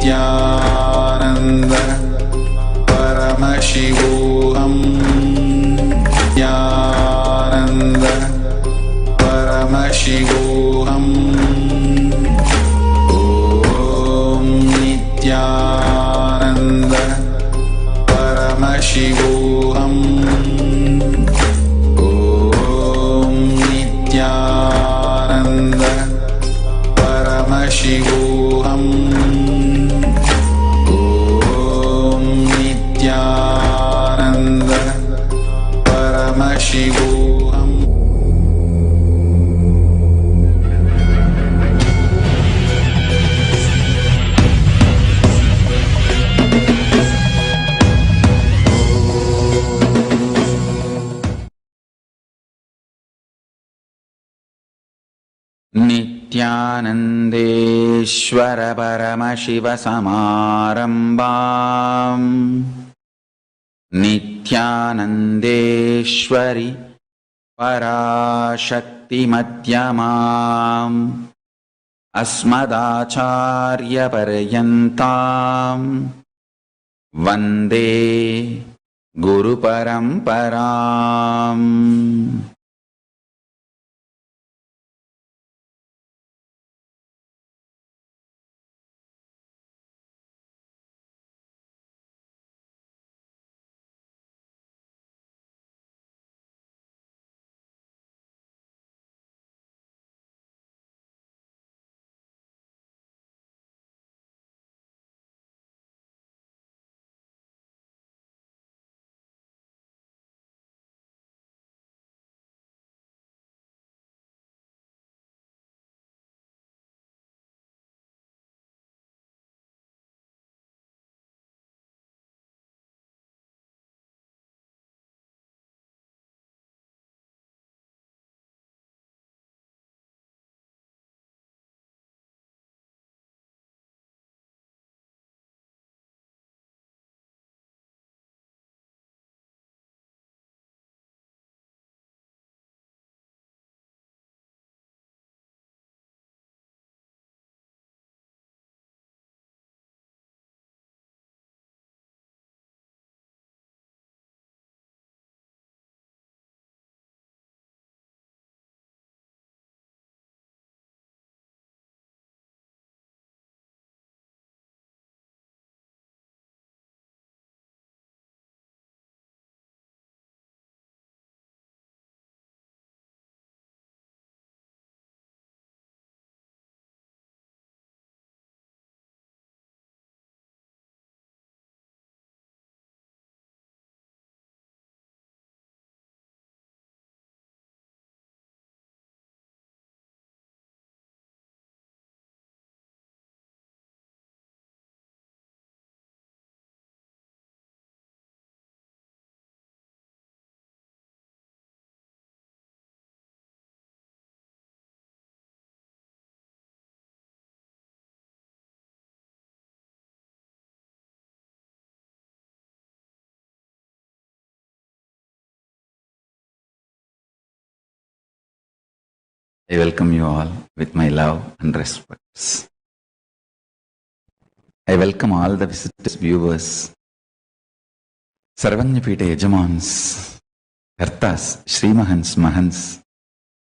नित्यानन्द परमशिवोऽहम् नित्यानन्द परमशिवोऽहम् ॐ नित्यानन्द परमशिवोऽहम् ॐ नित्यानन्द परमशिवोऽहम् ॐ नित्यानन्द परमशिवोऽहम् नित्यानन्देश्वर परमशिवसमारम्भाम् नित्यानन्देश्वरि पराशक्तिमध्यमाम् अस्मदाचार्यपर्यन्ताम् वन्दे गुरुपरम्पराम्। I welcome you all with my love and respects. I welcome all the visitors, viewers, Sarvanyapita Yajamans, Kartas, Srimahans, Mahans,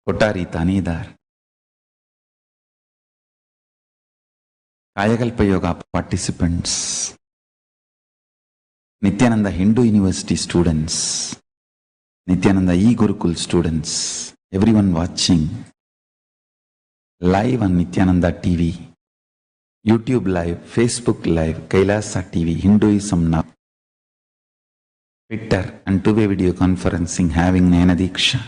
Kotari Tanidar, Kayakalpa Yoga participants, Nityananda Hindu University students, Nityananda E-Gurukul students, everyone watching live on Nityananda TV, YouTube Live, Facebook Live, Kailasa TV, Hinduism Now, Twitter and two-way video conferencing having Nayana Diksha.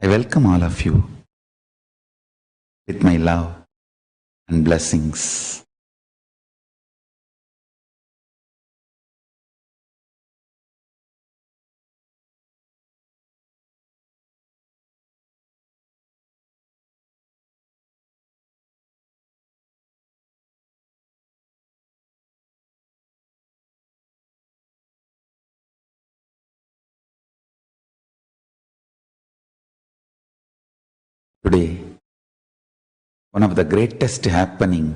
I welcome all of you with my love and blessings. Today, one of the greatest happening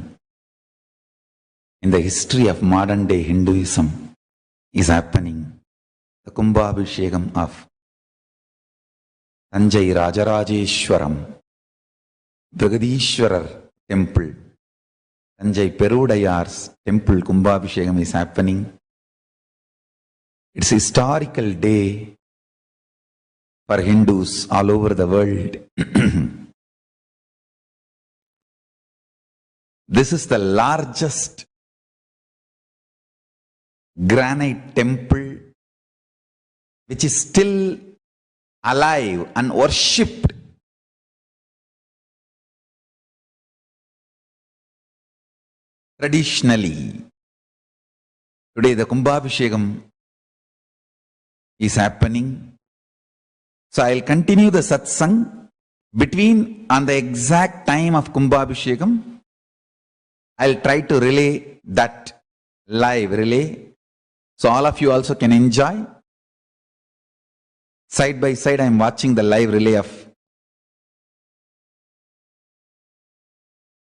in the history of modern day Hinduism is happening. The Kumbhabhishekam of Tanjai Rajarajeshwaram Brigadishwarar temple, Tanjai Perudayar's temple Kumbhabhishekam is happening. It's a historical day for Hindus all over the world. This is the largest granite temple which is still alive and worshipped. Traditionally, today the Kumbhabhishekam is happening. So I'll continue the satsang between on the exact time of Kumbhabhishekam. I'll try to relay that live relay, so all of you also can enjoy. Side by side, I'm watching the live relay of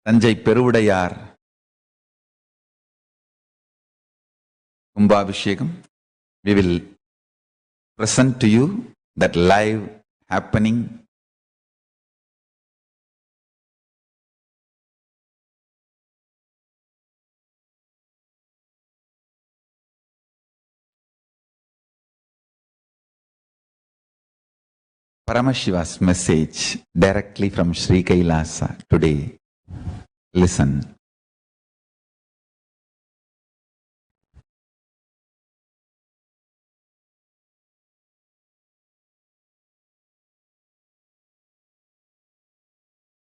Tanjai Perudayar Kumbhabhishekam. We will present to you that live happening. Paramashiva's message directly from Sri Kailasa today. Listen.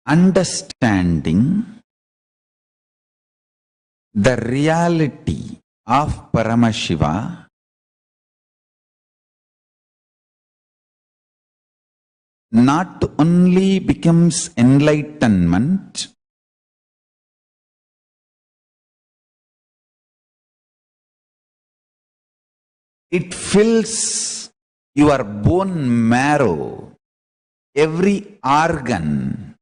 Understanding the reality of Paramashiva not only becomes enlightenment, it fills your bone marrow, every organ,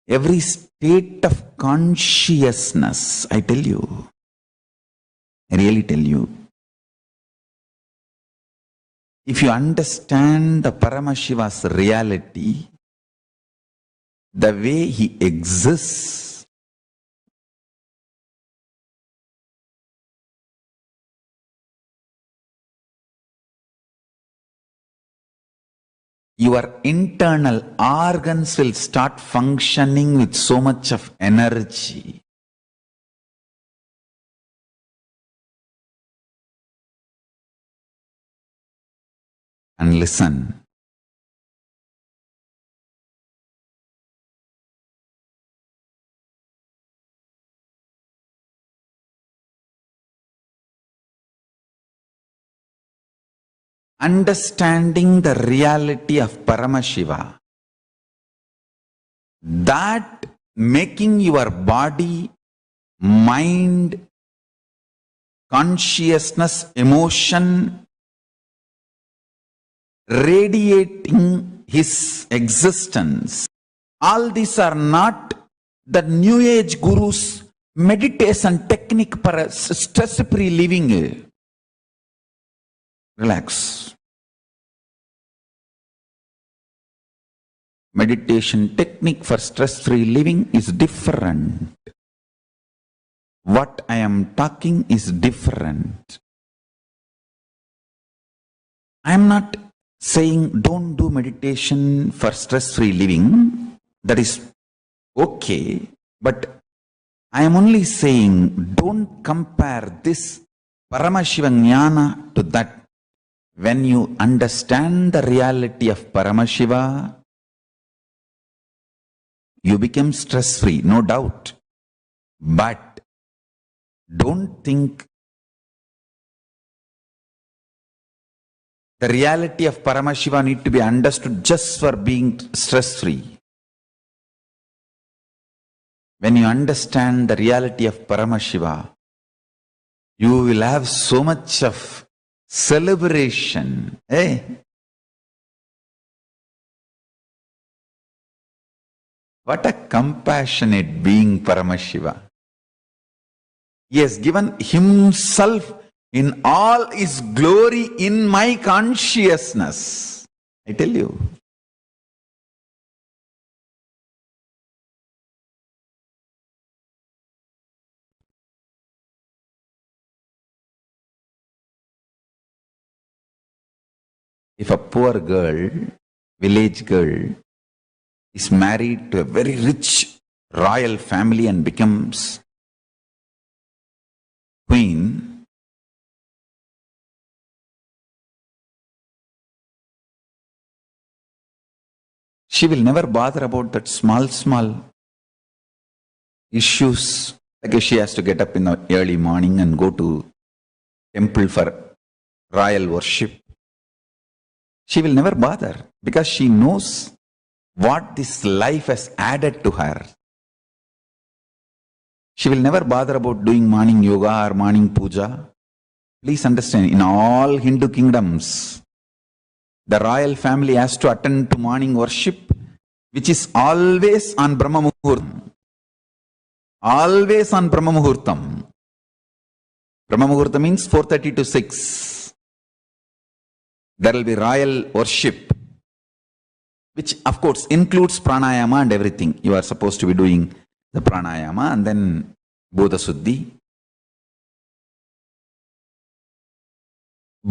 every state of consciousness. I tell you, I really tell you. If you understand the Paramashiva's reality, the way he exists, your internal organs will start functioning with so much of energy. And listen. Understanding the reality of Paramashiva, that making your body, mind, consciousness, emotion, radiating his existence. All these are not the New Age Guru's meditation technique for stress-free living. Relax. Meditation technique for stress-free living is different. What I am talking is different. I am not saying don't do meditation for stress-free living. That is okay. But I am only saying don't compare this Paramashiva Jnana to that. When you understand the reality of Paramashiva, you become stress-free, no doubt. But don't think the reality of Paramashiva need to be understood just for being stress-free. When you understand the reality of Paramashiva, you will have so much of celebration. What a compassionate being Paramashiva. He has given himself in all his glory in my consciousness. I tell you. If a poor girl, village girl, is married to a very rich royal family and becomes queen, she will never bother about that small issues. Like if she has to get up in the early morning and go to temple for royal worship, she will never bother because she knows what this life has added to her. She will never bother about doing morning yoga or morning puja. Please understand, in all Hindu kingdoms, the royal family has to attend to morning worship, which is always on Brahma Muhurtam. Always on Brahma Muhurtam. Brahma Muhurtam means 4:30 to 6. There will be royal worship, which of course includes pranayama and everything. You are supposed to be doing the pranayama and then Bhuta Suddhi.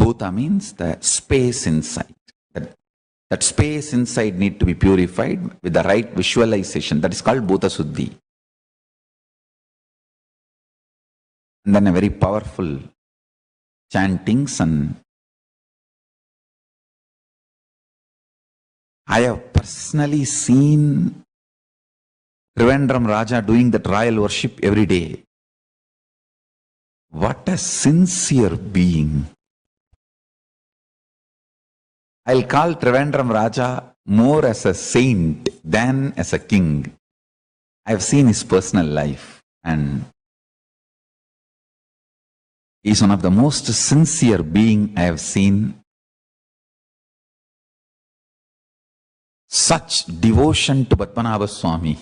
Bhuta means the space inside. That space inside need to be purified with the right visualization. That is called Bhuta Suddhi. And then a very powerful chantings, and I have personally seen Trivandrum Raja doing that royal worship every day. What a sincere being. I'll call Trivandrum Raja more as a saint than as a king. I've seen his personal life and he's one of the most sincere being I have seen. Such devotion to Padmanabha Swami.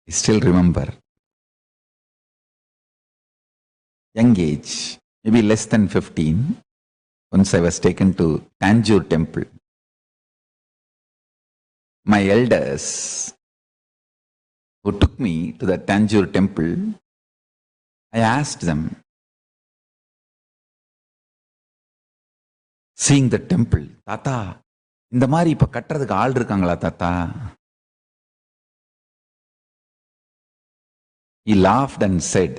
I still remember, young age, maybe less than 15, once I was taken to Tanjore temple. My elders who took me to the Tanjore temple, I asked them, seeing the temple, Tata, இந்த மாதிரி இப்ப கட்டுறதுக்கு ஆள் இருக்காங்களா தாத்தா? He laughed and said,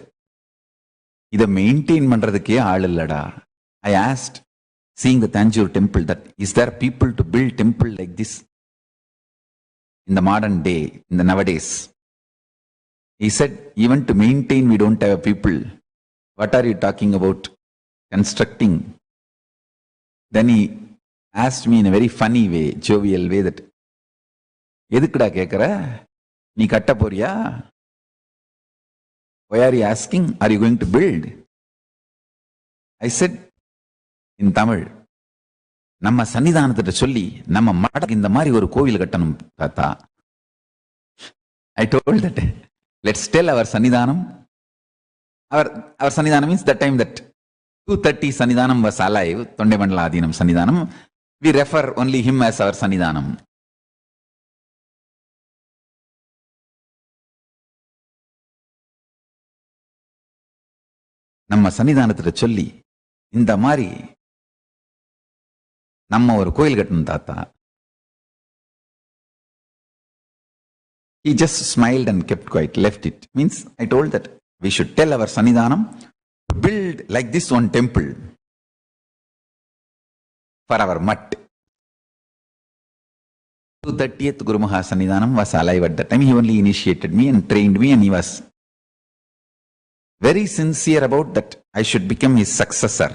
இதை maintain பண்றதுக்கே ஆள் இல்லடா. I asked, seeing the Tanjore temple, that is there people to build temple like this in the modern day, in the nowadays? He said, even to maintain we don't have people. What are you talking about constructing? Then he asked me in a very funny way, jovial way, that எதுக்குடா கேட்குற, நீ கட்ட போறியா? Why are you asking? Are you going to build? I said in Tamil, நம்ம சன்னிதானத்திட்ட சொல்லி நம்ம மடக்கு இந்த மாதிரி ஒரு கோவில் கட்டணும் தாத்தா. I told that, let's tell our Sannidhanam. Our Sannidhanam means that time that 230 Sannidhanam was alive, Tondemandala Adinam Sannidhanam. We refer only him as our Sannidhanam. நம்ம சன்னிதானத்துல சொல்லி இந்த மாதிரி நம்ம ஒரு கோயில் கட்டணும் தாத்தா. He just smiled and kept quiet, left it. Means I told that we should tell our Sannidhanam to build like this one temple for our mutt. 230th Guru Maha Sannidhanam was alive at that time. He only initiated me and trained me, and he was very sincere about that I should become his successor.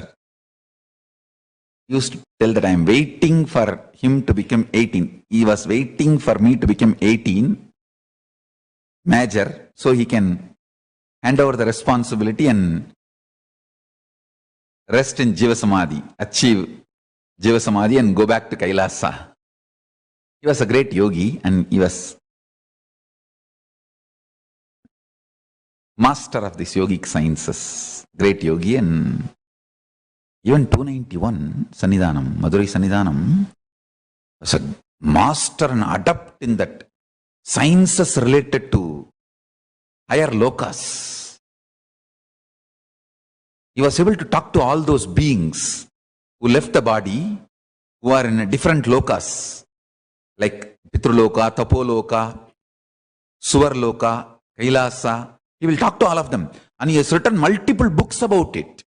He used to tell that I am waiting for him to become 18. He was waiting for me to become 18, major, so he can hand over the responsibility and rest in Jiva Samadhi, achieve Jiva Samadhi and go back to Kailasa. He was a great yogi and he was master of these yogic sciences. Great yogi, and even 291 Sannidhanam, Madurai Sannidhanam, was a master and adept in that sciences related to higher lokas. He was able to talk to all those beings who left the body, who are in a different lokas, like Pitruloka, Tapoloka, Suvarloka, Kailasa. He will talk to all of them. And he has written multiple books about it.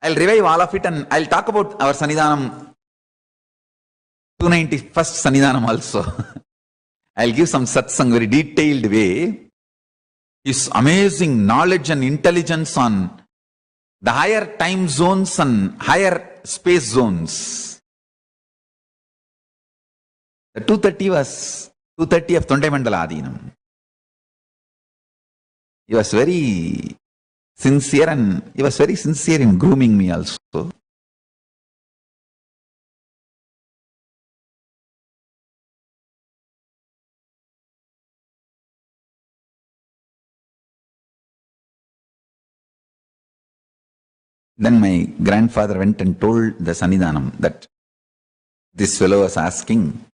I'll revive all of it and I'll talk about our Sannidhanam, 291st Sannidhanam also. I'll give some satsang, very detailed way. His amazing knowledge and intelligence on the higher time zones and higher space zones. The 230 was 230 of Thondai Mandala Adinam. He was very sincere, and he was very sincere in grooming me also. Then my grandfather went and told the Sannidhanam that this fellow was asking.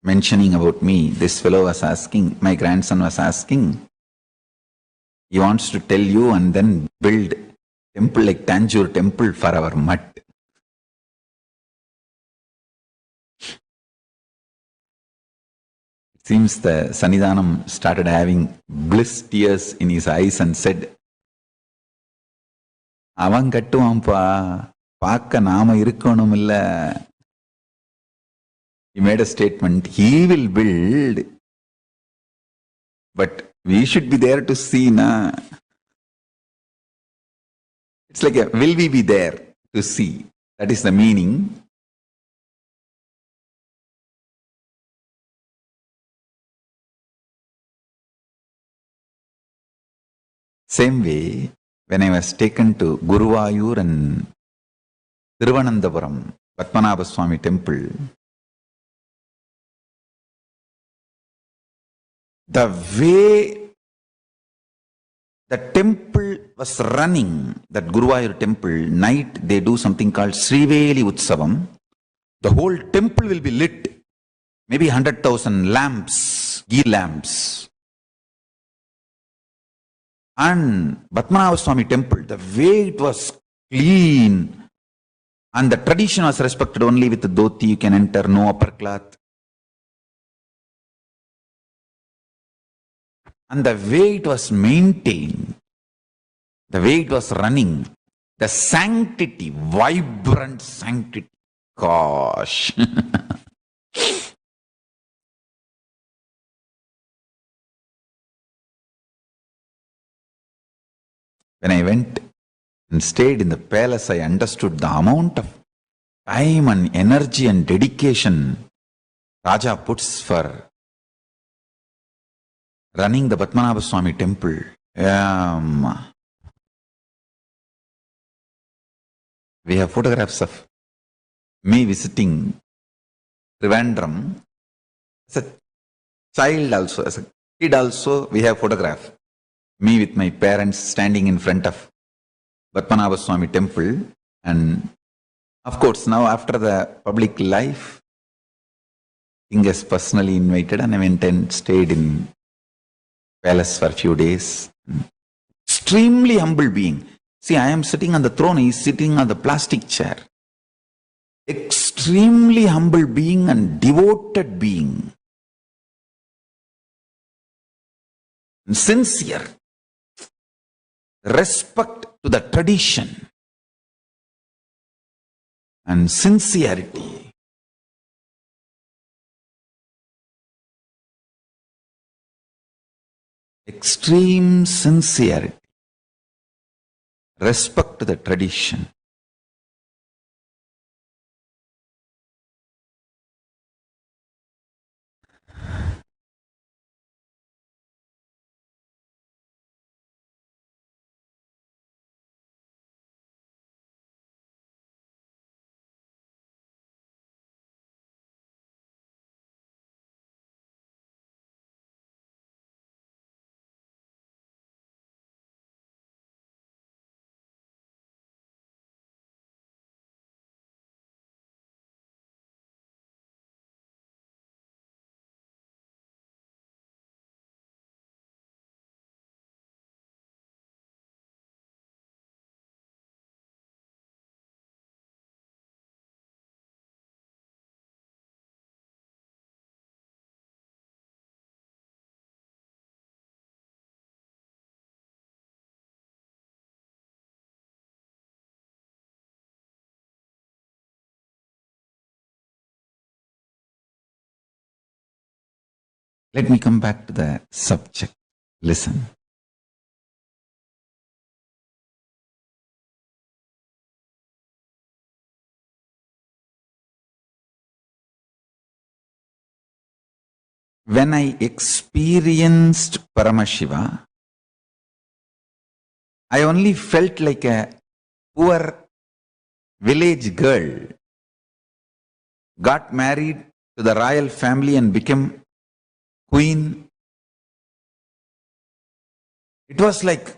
Mentioning about me, this fellow was asking, my grandson was asking, he wants to tell you and then build temple like Tanjore temple for our mutt. It seems the Sannidhanam started having bliss tears in his eyes and said, Avan kattuvaanpa, paakka naama irukkonumilla. He made a statement, he will build, but we should be there to see, na. It's like, will we be there to see? That is the meaning. Same way, when I was taken to Guruvayur and Thiruvananthapuram, Padmanabha Swami temple, the way the temple was running, that Guruvayur temple, night they do something called Sriveli Utsavam. The whole temple will be lit, maybe 100,000 lamps, ghee lamps. And Padmanabha Swami temple, the way it was clean, and the tradition was respected, only with the dhoti you can enter, no upper cloth. And the way it was maintained, the way it was running, the sanctity, vibrant sanctity, gosh. When I went and stayed in the palace, I understood the amount of time and energy and dedication Raja puts for running the Padmanabha Swami temple. We have photographs of me visiting Trivandrum. As a child also, as a kid also, we have photograph. Me with my parents standing in front of Padmanabha Swami temple. And of course, now after the public life, King has personally invited, and I went and stayed in palace for a few days. Extremely humble being. See, I am sitting on the throne, he is sitting on the plastic chair. Extremely humble being and devoted being. And sincere. Respect to the tradition. And sincerity. Extreme sincerity, respect to the tradition. Let me come back to the subject. Listen. When I experienced Paramashiva, I only felt like a poor village girl, got married to the royal family and became queen. It was like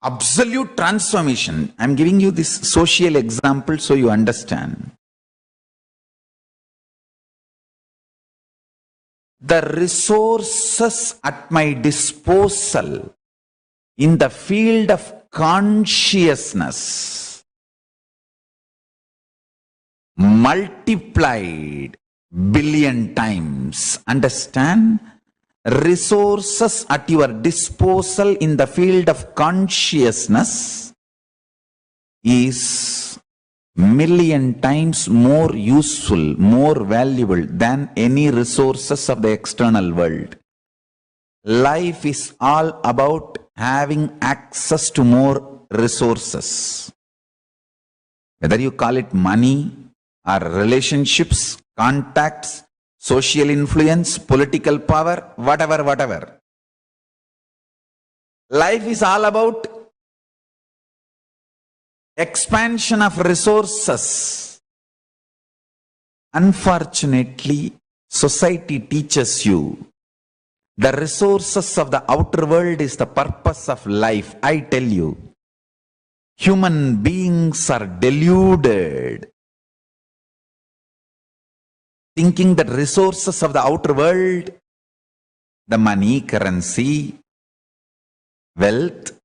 absolute transformation. I'm giving you this social example so you understand. The resources at my disposal in the field of consciousness multiplied billion times. Understand? Resources at your disposal in the field of consciousness is million times more useful, more valuable than any resources of the external world. Life is all about having access to more resources. Whether you call it money or relationships, contacts, social influence, political power, whatever. Life is all about expansion of resources. Unfortunately, society teaches you the resources of the outer world is the purpose of life. I tell you, human beings are deluded, thinking that resources of the outer world, the money, currency, wealth,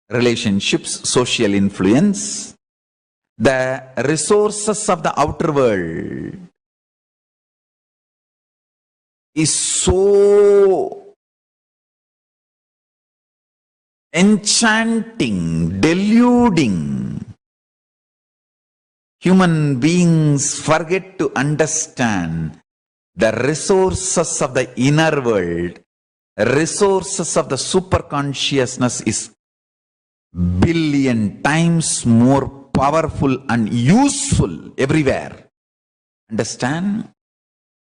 relationships, social influence, the resources of the outer world is so enchanting, deluding. Human beings forget to understand the resources of the inner world, resources of the superconsciousness is billion times more powerful and useful everywhere. Understand?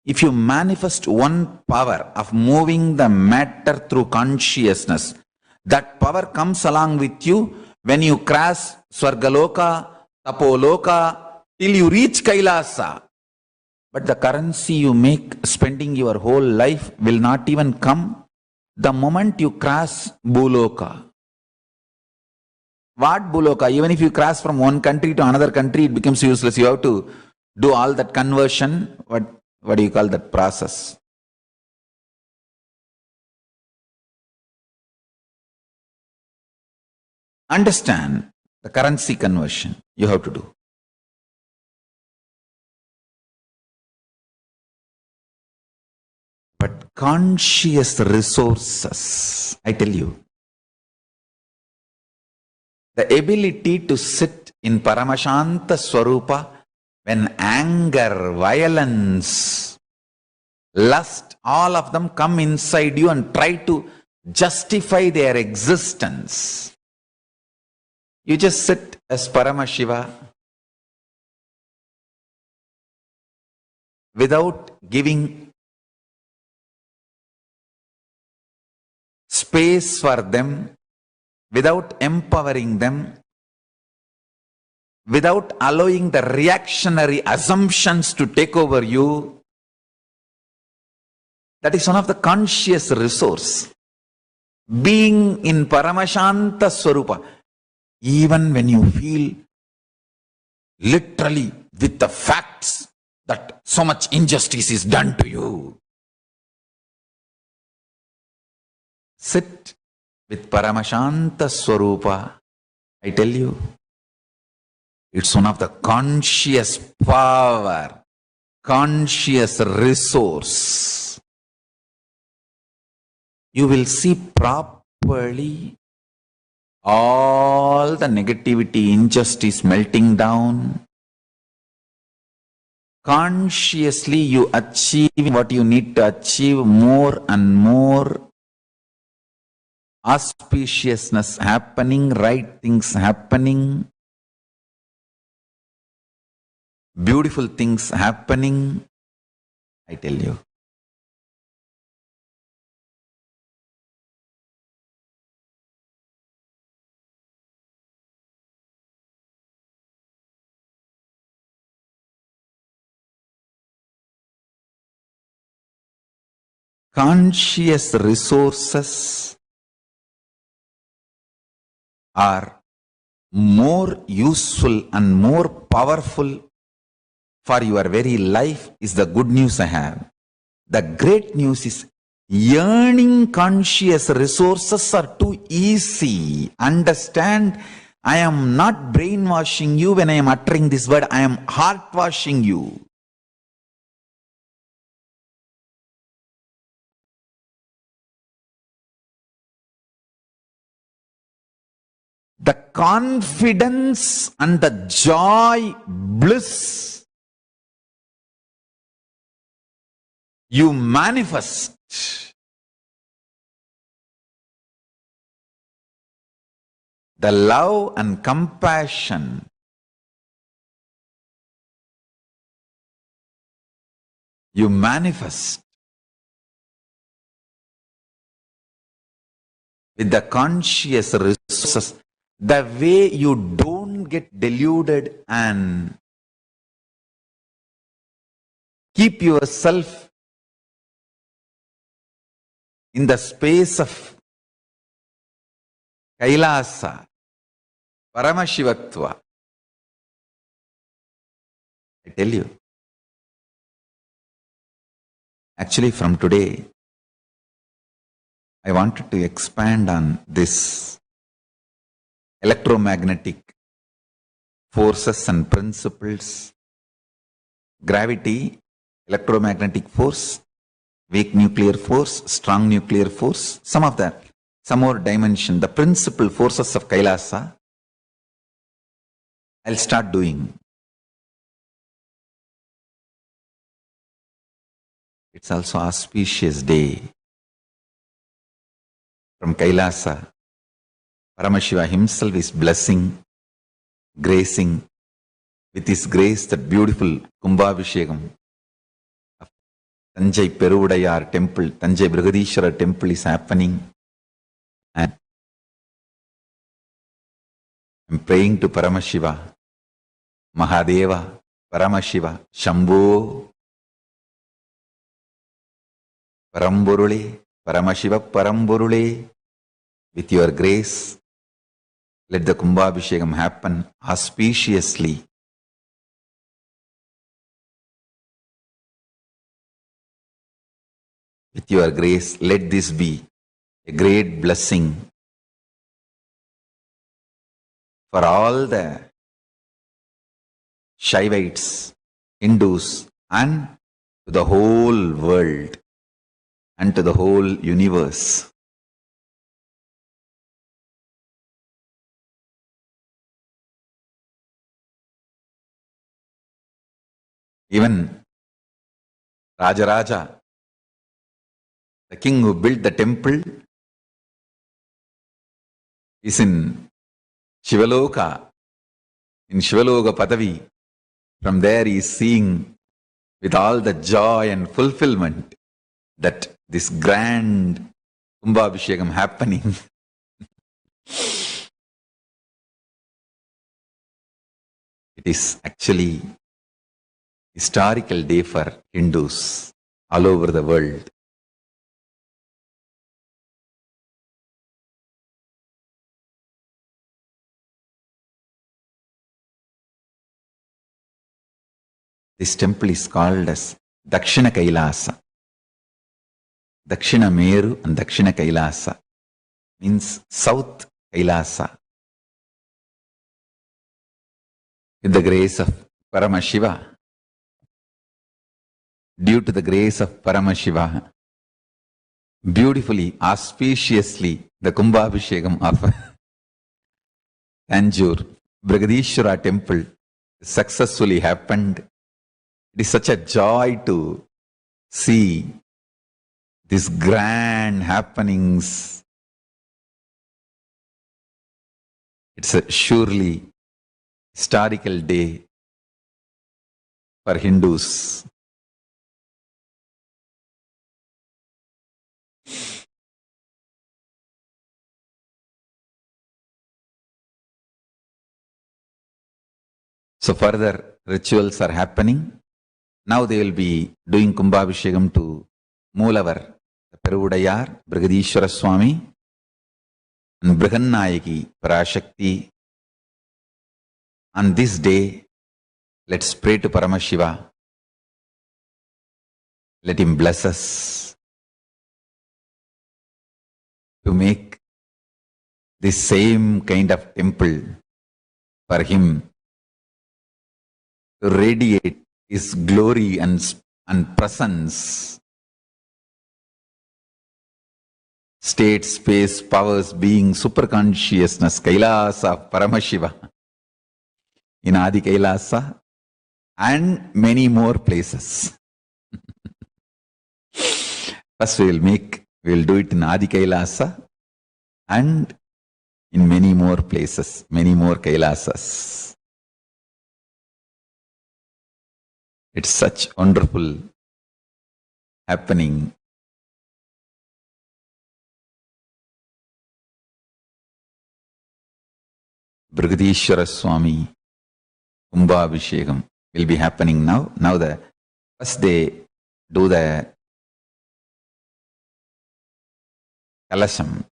If you manifest one power of moving the matter through consciousness, that power comes along with you when you cross Swargaloka, Tapoloka, till you reach Kailasa. But the currency you make spending your whole life will not even come the moment you cross Bhuloka. What Bhuloka? Even if you cross from one country to another country, it becomes useless. You have to do all that conversion. What do you call that process? Understand the currency conversion you have to do. But conscious resources, I tell you, the ability to sit in Paramashanta Swarupa when anger, violence, lust, all of them come inside you and try to justify their existence. You just sit as Paramashiva without giving space for them, without empowering them, without allowing the reactionary assumptions to take over you. That is one of the conscious resource. Being in Paramashanta Swarupa, even when you feel literally with the facts that so much injustice is done to you, sit with Paramashanta Swarupa. I tell you, it's one of the conscious power, conscious resource. You will see properly all the negativity, injustice melting down. consciously you achieve what you need to achieve, more and more auspiciousness happening, right things happening, beautiful things happening, I tell you. Conscious resources are more useful and more powerful for your very life is the good news I have. The great news is yearning conscious resources are too easy. Understand, I am not brainwashing you when I am uttering this word. I am heart washing you. The confidence and the joy, bliss you manifest the love and compassion you manifest with the conscious resources, the way you don't get deluded and keep yourself in the space of Kailasa, Paramashivatva. I tell you, actually from today, I wanted to expand on this electromagnetic forces and principles, gravity, electromagnetic force, weak nuclear force, strong nuclear force, some of that, some more dimension, the principal forces of Kailasa, I'll start doing. It's also an auspicious day. From Kailasa, Paramashiva himself is blessing, gracing with his grace that beautiful Kumbhabhishekam of Tanjai Peruvadayar temple, Tanjai Brigadishwara temple is happening. And I'm praying to Paramashiva, Mahadeva, Paramashiva, Shambho, Paramburule, Paramashiva Paramburule, with your grace, let the Kumbhabhishekam happen auspiciously. With your grace, let this be a great blessing for all the Shaivites, Hindus, and to the whole world and to the whole universe. Even Rajaraja, the king who built the temple, is in Shivaloka, in Shivaloka Padavi. From there he is seeing with all the joy and fulfillment that this grand Kumbhabhishekam happening. It is actually historical day for Hindus all over the world. This temple is called as Dakshina Kailasa. Dakshina Meru and Dakshina Kailasa means South Kailasa. With the grace of Paramashiva, due to the grace of Paramashiva, beautifully, auspiciously, the Kumbhabhishekam of Tanjore Brigadishwara temple successfully happened It is such a joy to see these grand happenings. It's a surely historical day for Hindus. So further rituals are happening. Now they will be doing Kumbhabhishekam to Moolavar, the Peruvudayar, Brigadishwara Swami, and Brihannayaki, Parashakti. On this day, let's pray to Paramashiva. Let him bless us to make this same kind of temple for him to radiate his glory and presence. State, space, powers, being, superconsciousness, Kailasa, Paramashiva, in Adi Kailasa, and many more places. First we'll do it in Adi Kailasa and in many more places, many more Kailasas. It's such wonderful happening. Brigadishwara Swami Kumbhabhishekam will be happening now. Now the first they do the Kalasham,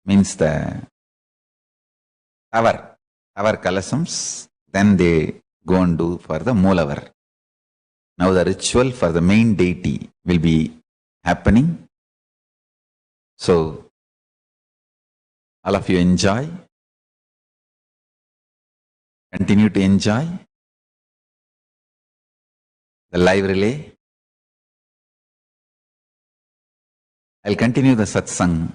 means the tower Kalashams, then they go and do for the Moolavar. Now the ritual for the main deity will be happening. So all of you enjoy. Continue to enjoy the live relay. I'll continue the satsang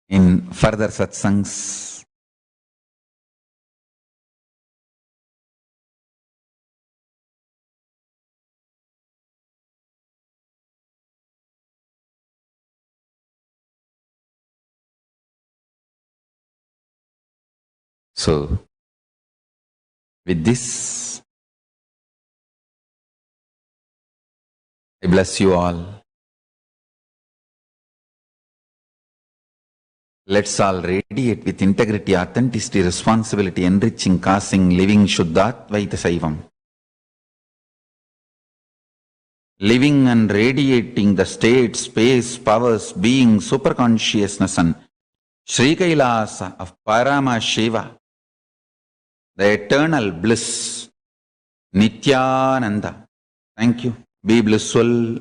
in further satsangs. So, with this, I bless you all. Let's all radiate with integrity, authenticity, responsibility, enriching, causing, living Shuddhatvaita Saivam. Living and radiating the state, space, powers, being, superconsciousness and Sri Kailasa of Parama Shiva, the eternal bliss, Nityananda. Thank you. Be blissful.